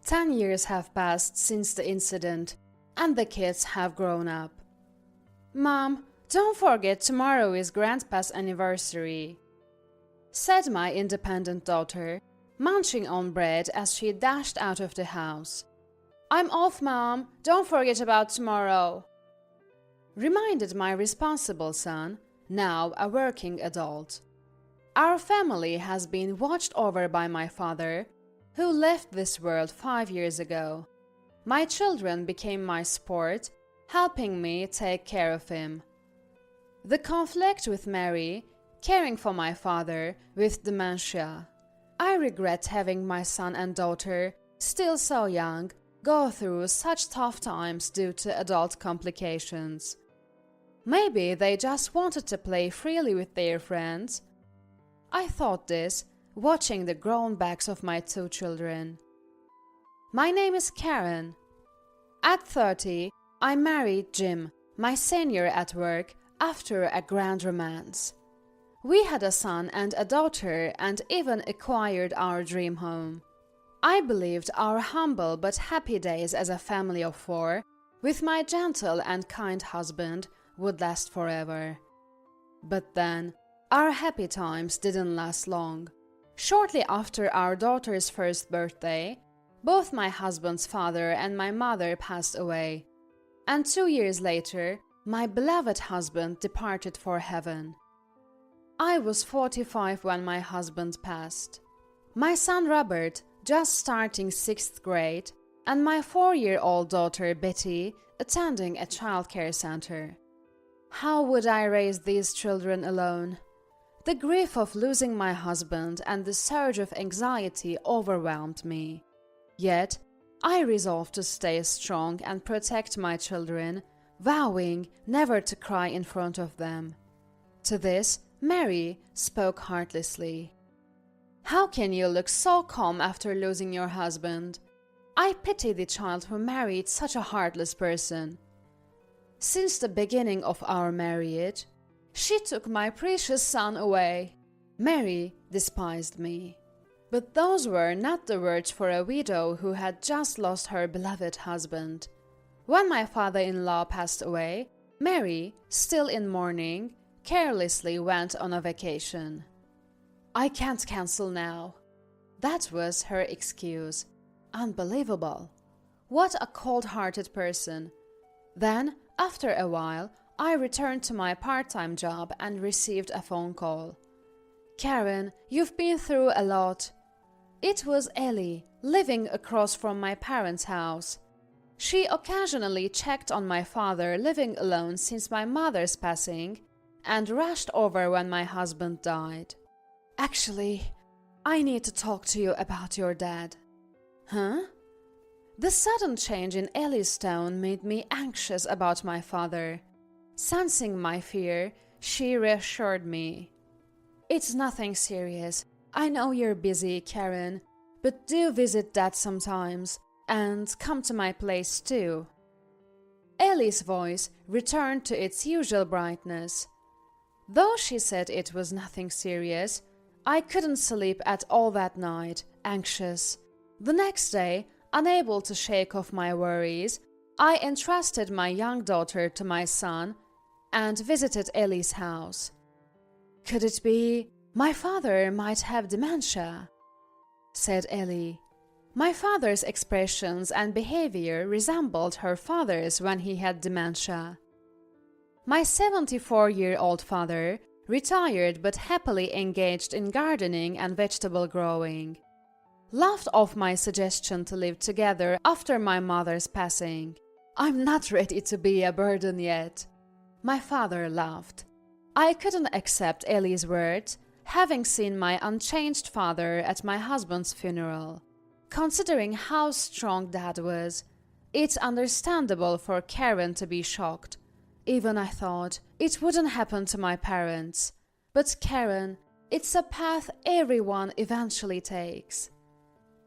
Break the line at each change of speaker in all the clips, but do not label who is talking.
10 years have passed since the incident, and the kids have grown up. "Mom, don't forget tomorrow is Grandpa's anniversary," said my independent daughter, munching on bread as she dashed out of the house. "I'm off, Mom. Don't forget about tomorrow," reminded my responsible son, now a working adult. Our family has been watched over by my father, who left this world 5 years ago. My children became my support, helping me take care of him. The conflict with Mary, caring for my father with dementia. I regret having my son and daughter, still so young, go through such tough times due to adult complications. Maybe they just wanted to play freely with their friends. I thought this, watching the grown backs of my 2 children. My name is Karen. At 30, I married Jim, my senior at work, after a grand romance. We had a son and a daughter and even acquired our dream home. I believed our humble but happy days as a family of 4, with my gentle and kind husband, would last forever. But then, our happy times didn't last long. Shortly after our daughter's first birthday, both my husband's father and my mother passed away, and 2 years later, my beloved husband departed for heaven. I was 45 when my husband passed. My son Robert, just starting 6th grade, and my 4-year-old daughter Betty, attending a childcare center. How would I raise these children alone? The grief of losing my husband and the surge of anxiety overwhelmed me. Yet, I resolved to stay strong and protect my children, vowing never to cry in front of them. To this, Mary spoke heartlessly. "How can you look so calm after losing your husband? I pity the child who married such a heartless person. Since the beginning of our marriage, she took my precious son away." Mary despised me. But those were not the words for a widow who had just lost her beloved husband. When my father-in-law passed away, Mary, still in mourning, carelessly went on a vacation. "I can't cancel now." That was her excuse. Unbelievable. What a cold-hearted person. Then, after a while, I returned to my part-time job and received a phone call. "Karen, you've been through a lot." It was Ellie, living across from my parents' house. She occasionally checked on my father living alone since my mother's passing, and rushed over when my husband died. "Actually, I need to talk to you about your dad." "Huh?" The sudden change in Ellie's tone made me anxious about my father. Sensing my fear, she reassured me. "It's nothing serious. I know you're busy, Karen, but do visit Dad sometimes, and come to my place too." Ellie's voice returned to its usual brightness. Though she said it was nothing serious, I couldn't sleep at all that night, anxious. The next day, unable to shake off my worries, I entrusted my young daughter to my son and visited Ellie's house. "Could it be my father might have dementia?" said Ellie. My father's expressions and behavior resembled her father's when he had dementia. My 74-year-old father, retired but happily engaged in gardening and vegetable growing, laughed off my suggestion to live together after my mother's passing. "I'm not ready to be a burden yet." My father laughed. I couldn't accept Ellie's words, having seen my unchanged father at my husband's funeral. Considering how strong Dad was, it's understandable for Karen to be shocked. Even I thought it wouldn't happen to my parents. But Karen, it's a path everyone eventually takes.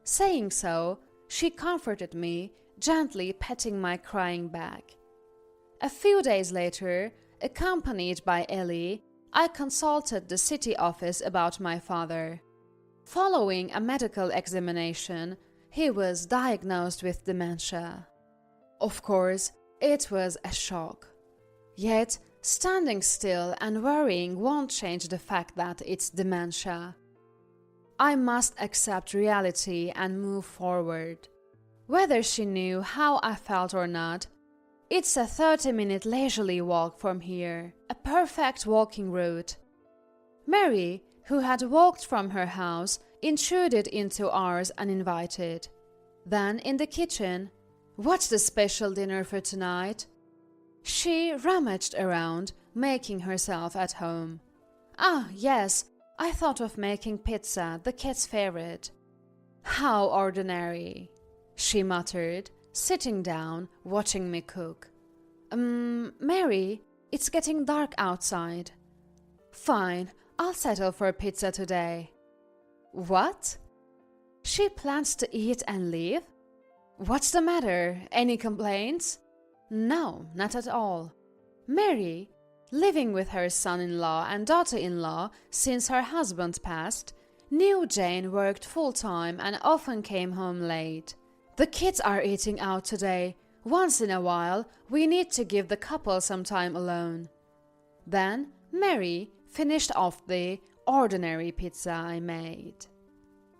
Saying so, she comforted me, gently petting my crying back. A few days later, accompanied by Ellie, I consulted the city office about my father. Following a medical examination, he was diagnosed with dementia. Of course, it was a shock. Yet, standing still and worrying won't change the fact that it's dementia. I must accept reality and move forward. Whether she knew how I felt or not, it's a 30-minute leisurely walk from here, a perfect walking route. Mary, who had walked from her house, intruded into ours uninvited. Then, in the kitchen, "What's the special dinner for tonight?" She rummaged around, making herself at home. "Ah, yes, I thought of making pizza, the kid's favorite." "How ordinary," she muttered, sitting down, watching me cook. Mary, it's getting dark outside." "Fine, I'll settle for pizza today." "What? She plans to eat and leave? What's the matter? Any complaints?" "No, not at all. Mary, living with her son-in-law and daughter-in-law since her husband passed, knew Jane worked full-time and often came home late. The kids are eating out today. Once in a while, we need to give the couple some time alone." Then Mary finished off the ordinary pizza I made.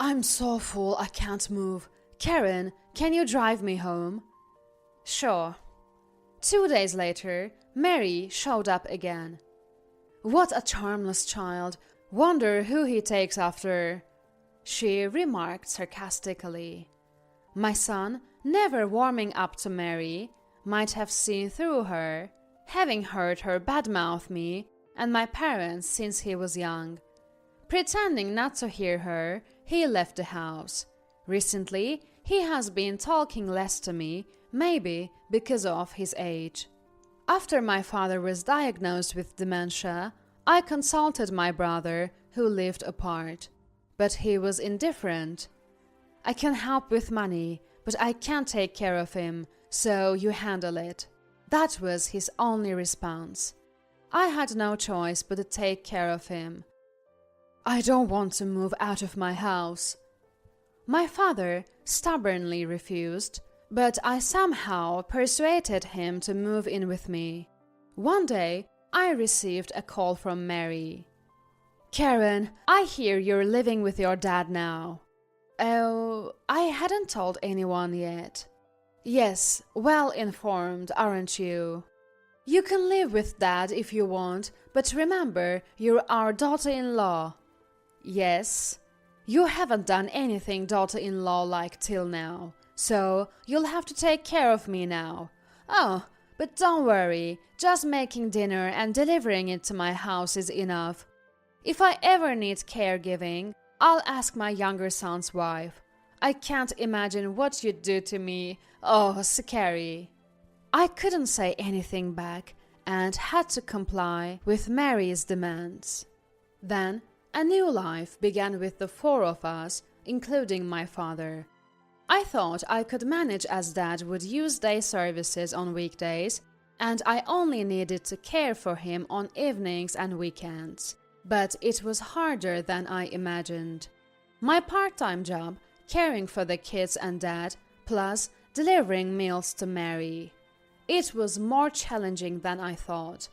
"I'm so full I can't move. Karen, can you drive me home?" "Sure." 2 days later, Mary showed up again. "What a charmless child. Wonder who he takes after," she remarked sarcastically. My son, never warming up to Mary, might have seen through her, having heard her badmouth me and my parents since he was young. Pretending not to hear her, he left the house. Recently, he has been talking less to me, maybe because of his age. After my father was diagnosed with dementia, I consulted my brother, who lived apart. But he was indifferent. "I can help with money, but I can't take care of him, so you handle it." That was his only response. I had no choice but to take care of him. "I don't want to move out of my house." My father stubbornly refused, but I somehow persuaded him to move in with me. One day, I received a call from Mary. "Karen, I hear you're living with your dad now." "Oh, I hadn't told anyone yet." "Yes, well informed, aren't you? You can live with Dad if you want, but remember, you're our daughter-in-law." "Yes." "You haven't done anything daughter-in-law-like till now, so you'll have to take care of me now." "Oh, but don't worry, just making dinner and delivering it to my house is enough. If I ever need caregiving, I'll ask my younger son's wife. I can't imagine what you'd do to me. Oh, scary." I couldn't say anything back and had to comply with Mary's demands. Then a new life began with the 4 of us, including my father. I thought I could manage as Dad would use day services on weekdays, and I only needed to care for him on evenings and weekends. But it was harder than I imagined. My part-time job, caring for the kids and Dad, plus delivering meals to Mary. It was more challenging than I thought.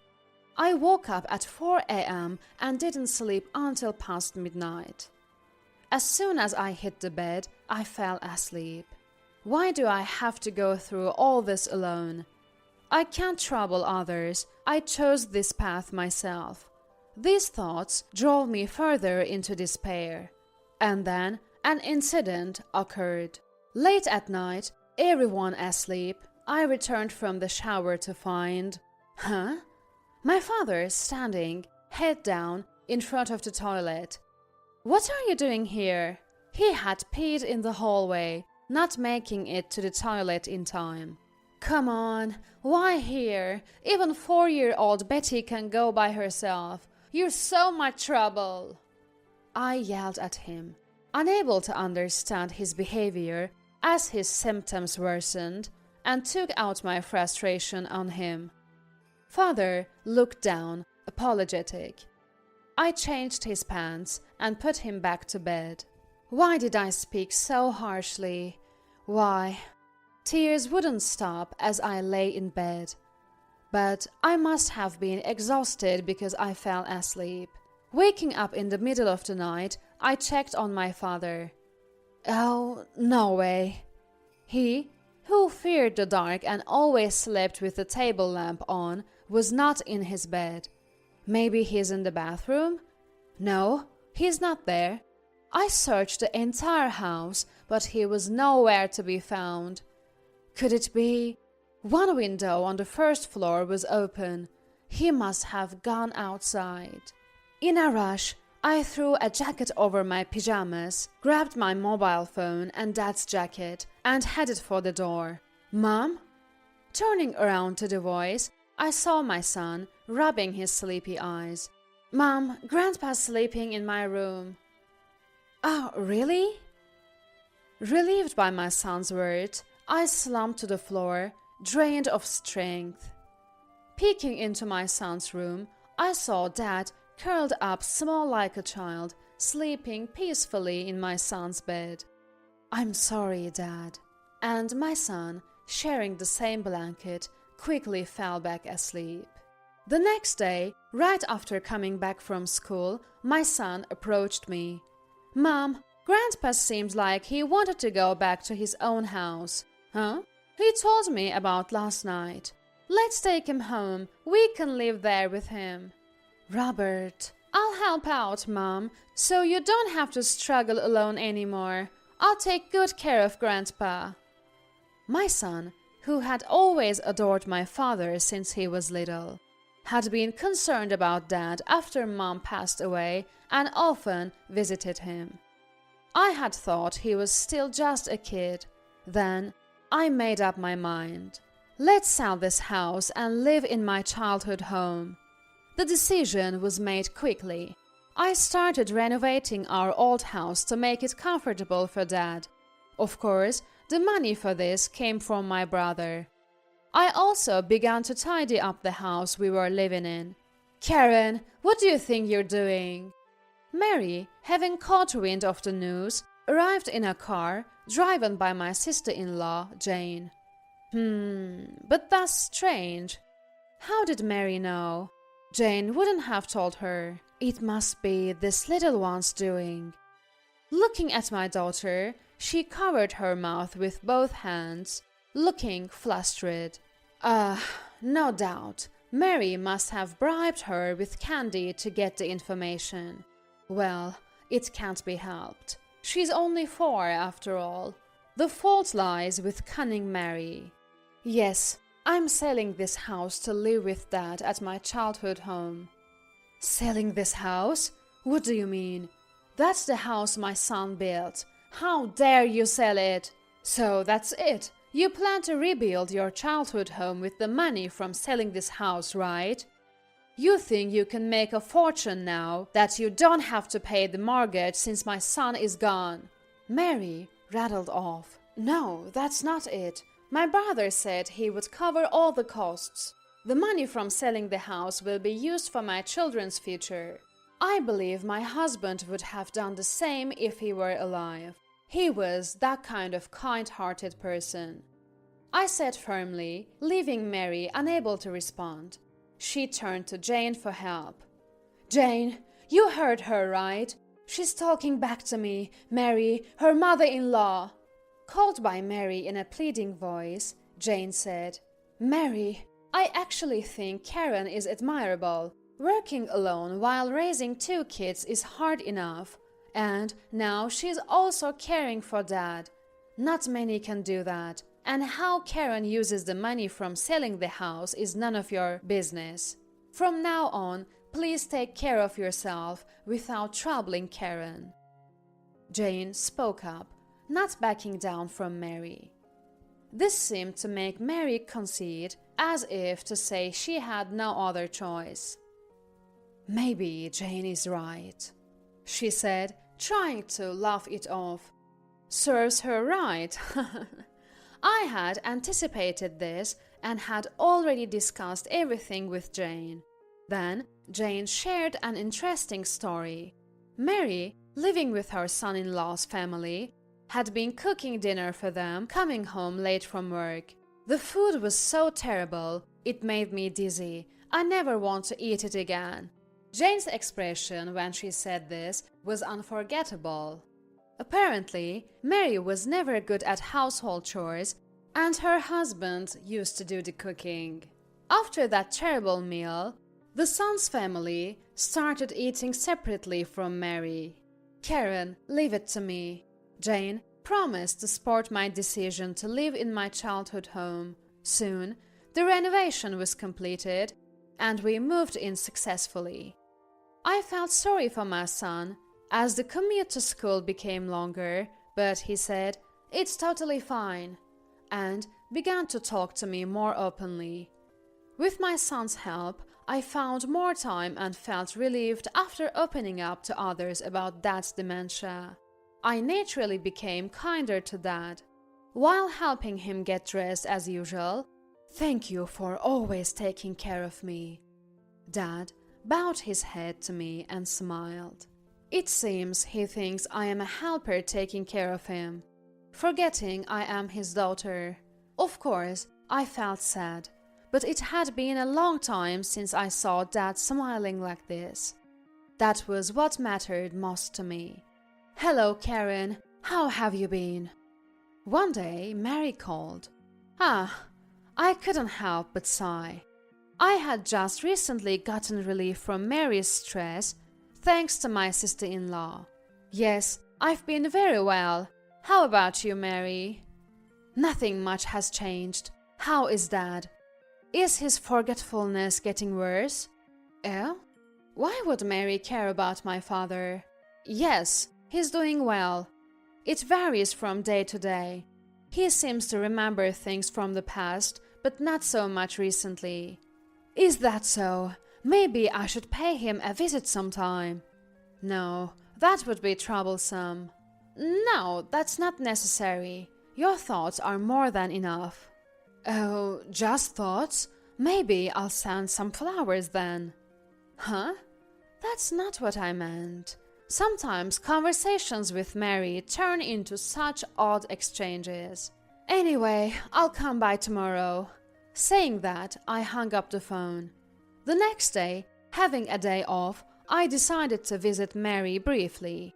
I woke up at 4 a.m. and didn't sleep until past midnight. As soon as I hit the bed, I fell asleep. Why do I have to go through all this alone? I can't trouble others. I chose this path myself. These thoughts drove me further into despair. And then an incident occurred. Late at night, everyone asleep, I returned from the shower to find... My father standing, head down, in front of the toilet. "What are you doing here?" He had peed in the hallway, not making it to the toilet in time. "Come on, why here? Even 4-year-old Betty can go by herself. You're so much trouble." I yelled at him, unable to understand his behavior as his symptoms worsened, and took out my frustration on him. Father looked down, apologetic. I changed his pants and put him back to bed. Why did I speak so harshly? Why? Tears wouldn't stop as I lay in bed. But I must have been exhausted because I fell asleep. Waking up in the middle of the night, I checked on my father. Oh, no way. He, who feared the dark and always slept with the table lamp on, was not in his bed. Maybe he's in the bathroom? No, he's not there. I searched the entire house, but he was nowhere to be found. Could it be? One window on the first floor was open. He must have gone outside. In a rush, I threw a jacket over my pajamas, grabbed my mobile phone and Dad's jacket, and headed for the door. Mom? Turning around to the voice, I saw my son, rubbing his sleepy eyes. Mom, Grandpa's sleeping in my room. Oh, really? Relieved by my son's words, I slumped to the floor, drained of strength. Peeking into my son's room, I saw Dad curled up small like a child, sleeping peacefully in my son's bed. I'm sorry, Dad. And my son, sharing the same blanket, quickly fell back asleep. The next day, right after coming back from school, my son approached me. Mom, Grandpa seemed like he wanted to go back to his own house. Huh? He told me about last night. Let's take him home. We can live there with him. Robert, I'll help out, Mom, so you don't have to struggle alone anymore. I'll take good care of Grandpa. My son, who had always adored my father since he was little, had been concerned about Dad after Mom passed away and often visited him. I had thought he was still just a kid. Then I made up my mind. Let's sell this house and live in my childhood home. The decision was made quickly. I started renovating our old house to make it comfortable for Dad. Of course, the money for this came from my brother. I also began to tidy up the house we were living in. Karen, what do you think you're doing? Mary, having caught wind of the news, arrived in a car driven by my sister-in-law, Jane. But that's strange. How did Mary know? Jane wouldn't have told her. It must be this little one's doing. Looking at my daughter, she covered her mouth with both hands, looking flustered. No doubt. Mary must have bribed her with candy to get the information. Well, it can't be helped. She's only 4 after all. The fault lies with cunning Mary. Yes, I'm selling this house to live with Dad at my childhood home. Selling this house? What do you mean? That's the house my son built. How dare you sell it? So that's it. You plan to rebuild your childhood home with the money from selling this house, right? You think you can make a fortune now that you don't have to pay the mortgage since my son is gone. Mary rattled off. No, that's not it. My brother said he would cover all the costs. The money from selling the house will be used for my children's future. I believe my husband would have done the same if he were alive. He was that kind of kind-hearted person. I said firmly, leaving Mary unable to respond. She turned to Jane for help. Jane, you heard her, right? She's talking back to me, Mary, her mother-in-law. Called by Mary in a pleading voice, Jane said, Mary, I actually think Karen is admirable. Working alone while raising 2 kids is hard enough. And now she's also caring for Dad. Not many can do that. And how Karen uses the money from selling the house is none of your business. From now on, please take care of yourself without troubling Karen. Jane spoke up, not backing down from Mary. This seemed to make Mary concede, as if to say she had no other choice. Maybe Jane is right, she said, trying to laugh it off. Serves her right. I had anticipated this and had already discussed everything with Jane. Then Jane shared an interesting story. Mary, living with her son-in-law's family, had been cooking dinner for them, coming home late from work. The food was so terrible, it made me dizzy. I never want to eat it again. Jane's expression when she said this was unforgettable. Apparently, Mary was never good at household chores, and her husband used to do the cooking. After that terrible meal, the son's family started eating separately from Mary. Karen, leave it to me. Jane promised to support my decision to live in my childhood home. Soon, the renovation was completed, and we moved in successfully. I felt sorry for my son, as the commute to school became longer, but he said, "It's totally fine," and began to talk to me more openly. With my son's help, I found more time and felt relieved after opening up to others about Dad's dementia. I naturally became kinder to Dad. While helping him get dressed as usual, "Thank you for always taking care of me." Dad bowed his head to me and smiled. It seems he thinks I am a helper taking care of him, forgetting I am his daughter. Of course, I felt sad, but it had been a long time since I saw Dad smiling like this. That was what mattered most to me. "Hello, Karen. How have you been?" One day, Mary called. I couldn't help but sigh. I had just recently gotten relief from Mary's stress, thanks to my sister-in-law. "Yes, I've been very well. How about you, Mary?" "Nothing much has changed. How is Dad? Is his forgetfulness getting worse?" Why would Mary care about my father? "Yes, he's doing well. It varies from day to day. He seems to remember things from the past, but not so much recently." "Is that so? Maybe I should pay him a visit sometime." "No, that would be troublesome." "No, that's not necessary. Your thoughts are more than enough." "Oh, just thoughts? Maybe I'll send some flowers then." "Huh? That's not what I meant. Sometimes conversations with Mary turn into such odd exchanges. Anyway, I'll come by tomorrow." Saying that, I hung up the phone. The next day, having a day off, I decided to visit Mary briefly.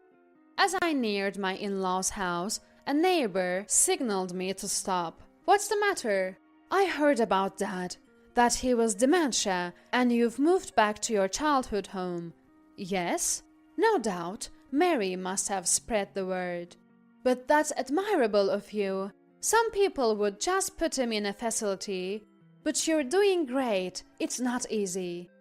As I neared my in-laws' house, a neighbor signaled me to stop. "What's the matter?" "I heard about Dad, that he was dementia, and you've moved back to your childhood home." "Yes?" "No doubt, Mary must have spread the word." "But that's admirable of you. Some people would just put him in a facility. But you're doing great. It's not easy."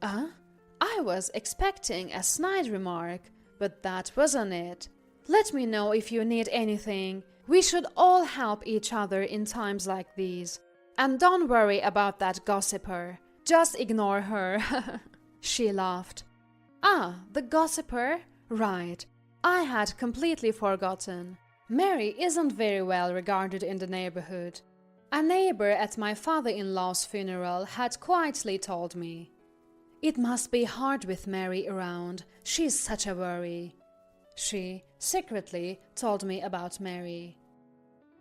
I was expecting a snide remark, but that wasn't it. "Let me know if you need anything. We should all help each other in times like these. And don't worry about that gossiper. Just ignore her." She laughed. The gossiper? Right. I had completely forgotten. Mary isn't very well regarded in the neighborhood. A neighbor at my father-in-law's funeral had quietly told me. "It must be hard with Mary around. She's such a worry." She secretly told me about Mary.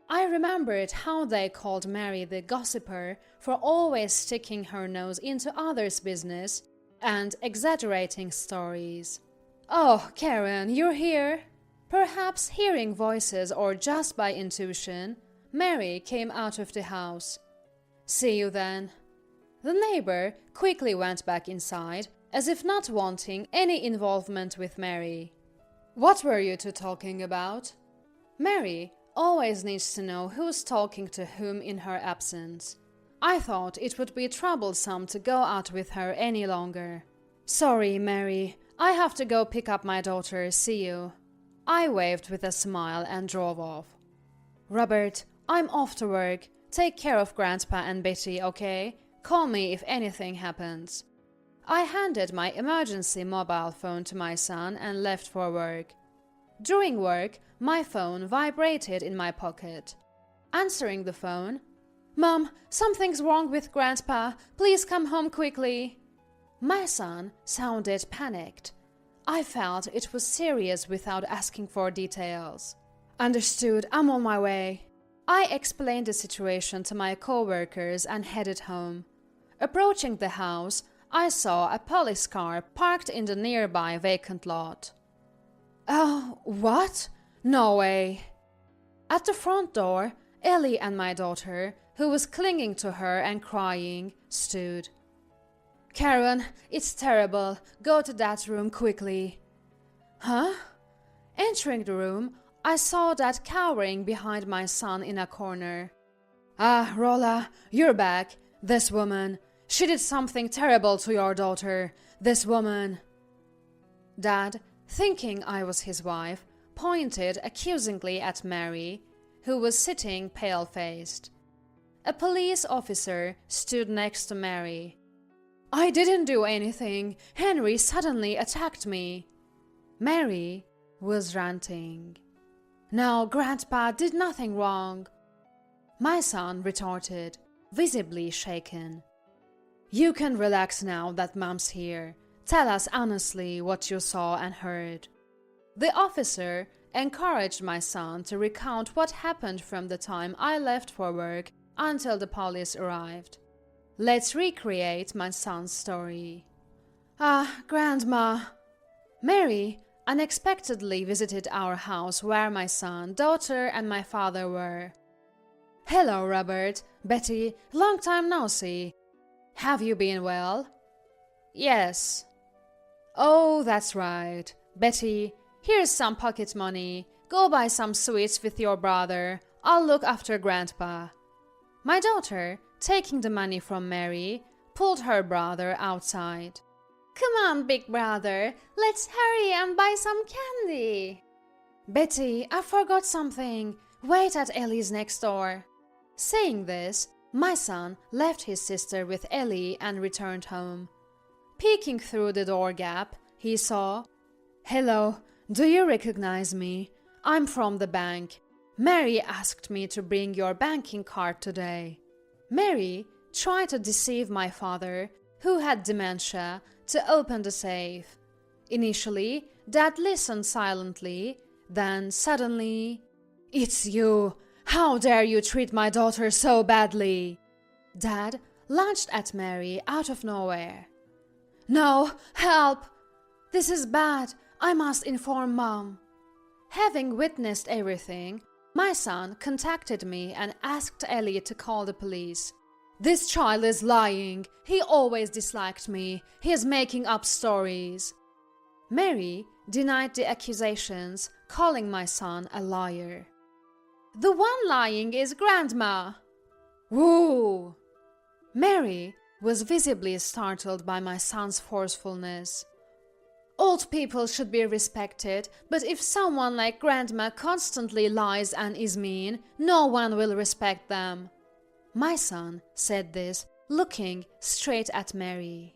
I remembered how they called Mary the gossiper for always sticking her nose into others' business and exaggerating stories. "Oh, Karen, you're here?" Perhaps hearing voices or just by intuition, Mary came out of the house. "See you then." The neighbor quickly went back inside, as if not wanting any involvement with Mary. "What were you two talking about?" Mary always needs to know who's talking to whom in her absence. I thought it would be troublesome to go out with her any longer. "Sorry, Mary. I have to go pick up my daughter. See you." I waved with a smile and drove off. "Robert, I'm off to work. Take care of Grandpa and Betty, okay? Call me if anything happens." I handed my emergency mobile phone to my son and left for work. During work, my phone vibrated in my pocket. Answering the phone, "Mom, something's wrong with Grandpa. Please come home quickly." My son sounded panicked. I felt it was serious without asking for details. Understood, I'm on my way. I explained the situation to my co-workers and headed home. Approaching the house, I saw a police car parked in the nearby vacant lot. Oh, what? No way. At the front door, Ellie and my daughter, who was clinging to her and crying, stood. Karen, it's terrible. Go to that room quickly. Huh? Entering the room, I saw Dad cowering behind my son in a corner. Ah, Rolla, you're back. This woman. She did something terrible to your daughter. This woman. Dad, thinking I was his wife, pointed accusingly at Mary, who was sitting pale-faced. A police officer stood next to Mary. I didn't do anything. Henry suddenly attacked me. Mary was ranting. No, Grandpa did nothing wrong. My son retorted, visibly shaken. You can relax now that Mom's here. Tell us honestly what you saw and heard. The officer encouraged my son to recount what happened from the time I left for work until the police arrived. Let's recreate my son's story. Ah, Grandma. Mary unexpectedly visited our house where my son, daughter, and my father were. Hello, Robert. Betty, long time no see. Have you been well? Yes. Oh, that's right. Betty, here's some pocket money. Go buy some sweets with your brother. I'll look after Grandpa. My daughter, taking the money from Mary, pulled her brother outside. Come on, big brother. Let's hurry and buy some candy. Betty, I forgot something. Wait at Ellie's next door. Saying this, my son left his sister with Ellie and returned home. Peeking through the door gap, he saw, Hello, do you recognize me? I'm from the bank. Mary asked me to bring your banking card today. Mary tried to deceive my father, who had dementia, to open the safe. Initially, Dad listened silently, then suddenly, It's you! How dare you treat my daughter so badly? Dad lunged at Mary out of nowhere. No, help! This is bad. I must inform Mom. Having witnessed everything, my son contacted me and asked Ellie to call the police. This child is lying. He always disliked me. He is making up stories. Mary denied the accusations, calling my son a liar. The one lying is Grandma. Woo! Mary was visibly startled by my son's forcefulness. Old people should be respected, but if someone like Grandma constantly lies and is mean, no one will respect them. My son said this, looking straight at Mary.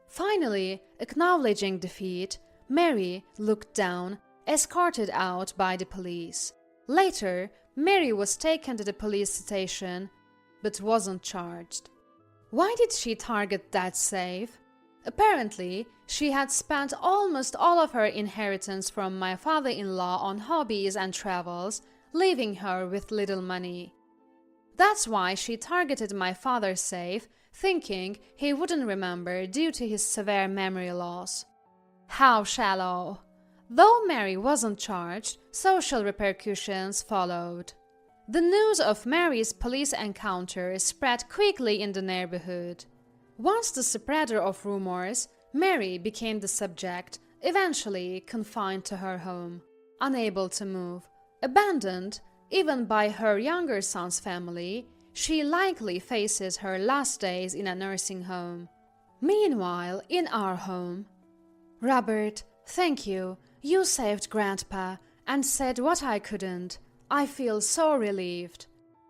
Finally, acknowledging defeat, Mary looked down, escorted out by the police. Later, Mary was taken to the police station, but wasn't charged. Why did she target that safe? Apparently, she had spent almost all of her inheritance from my father-in-law on hobbies and travels, leaving her with little money. That's why she targeted my father's safe, thinking he wouldn't remember due to his severe memory loss. How shallow! Though Mary wasn't charged, social repercussions followed. The news of Mary's police encounter spread quickly in the neighborhood. Once the spreader of rumors, Mary became the subject, eventually confined to her home, unable to move, abandoned even by her younger son's family. She likely faces her last days in a nursing home. Meanwhile, in our home, Robert, thank you. You saved Grandpa and said what I couldn't. I feel so relieved.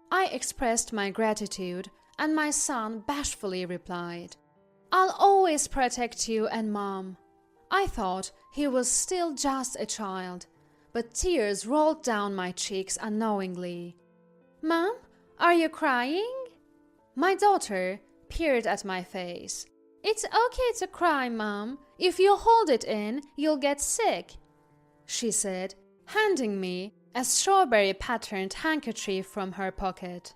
I expressed my gratitude, and my son bashfully replied, I'll always protect you and Mom. I thought he was still just a child, but tears rolled down my cheeks unknowingly. Mom, are you crying? My daughter peered at my face. It's okay to cry, Mom. If you hold it in, you'll get sick, she said, handing me a strawberry-patterned handkerchief from her pocket.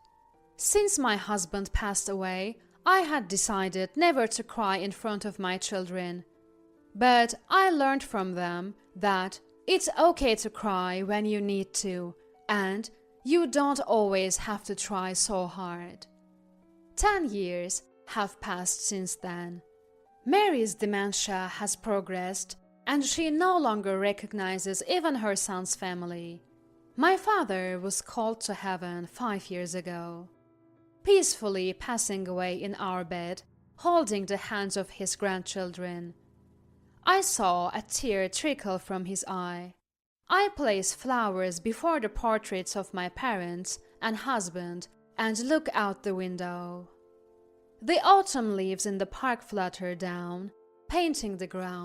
Since my husband passed away, I had decided never to cry in front of my children. But I learned from them that it's okay to cry when you need to, and you don't always have to try so hard. 10 years have passed since then. Mary's dementia has progressed, and she no longer recognizes even her son's family. My father was called to heaven 5 years ago, peacefully passing away in our bed, holding the hands of his grandchildren. I saw a tear trickle from his eye. I placed flowers before the portraits of my parents and husband and look out the window. The autumn leaves in the park flutter down, painting the ground.